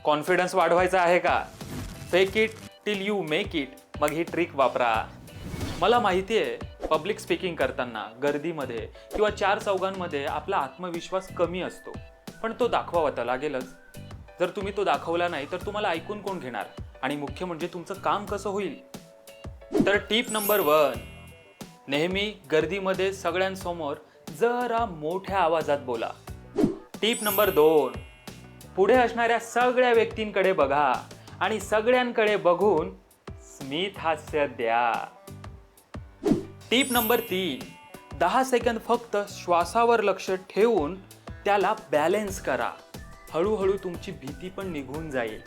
Confidence वाढवायचा आहे का? Fake it till you make it. मग ही ट्रिक वापरा. मला माहिती आहे पब्लिक स्पीकिंग करताना गर्दीमध्ये किंवा चार चौघांमध्ये आपला आत्मविश्वास कमी असतो, पण तो दाखवावा तर लागेलच. जर तुम्ही तो दाखवला नाही तर तुम्हाला ऐकून कोण घेणार आणि मुख्य म्हणजे तुमचं काम कसं होईल? तर टिप नंबर 1, नेहमी गर्दीमध्ये सगळ्यांसमोर जरा मोठ्या आवाजात बोला. टिप नंबर 2, पुढे असणाऱ्या सगळ्या व्यक्तींकडे बघा आणि सगळ्यांकडे बघून स्मित हास्य द्या. टिप नंबर 3, 10 सेकंद फक्त श्वासावर लक्ष ठेवून त्याला बॅलन्स करा. हळूहळू तुमची भीती पण निघून जाईल.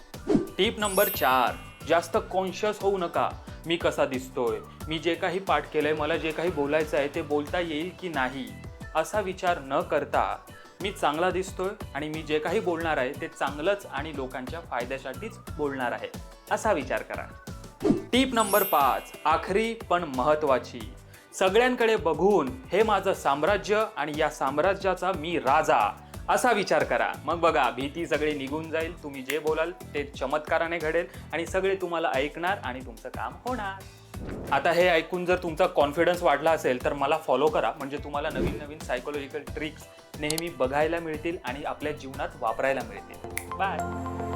टिप नंबर 4, जास्त कॉन्शियस होऊ नका. मी कसा दिसतोय, मी जे काही पाठ केलंय, मला जे काही बोलायचं आहे ते बोलता येईल की नाही, असा विचार न करता मी चांगला दिसतोय आणि मी जे काही बोलणार आहे ते चांगलंच आणि लोकांच्या फायद्यासाठीच बोलणार आहे, असा विचार करा. टिप नंबर 5, आखरी पण महत्वाची, सगळ्यांकडे बघून हे माझं साम्राज्य आणि या साम्राज्याचा मी राजा, असा विचार करा. मग बघा, भीती सगळी निघून जाईल. तुम्ही जे बोलाल ते चमत्काराने घडेल आणि सगळे तुम्हाला ऐकणार आणि तुमचं काम होणार. आता हे ऐकून जर तुमचा कॉन्फिडन्स वाढला असेल तर मला फॉलो करा, म्हणजे तुम्हाला नवीन नवीन सायकोलॉजिकल ट्रिक्स नेहमी बघायला मिळतील आणि आपल्या जीवनात वापरायला मिळतील. बाय.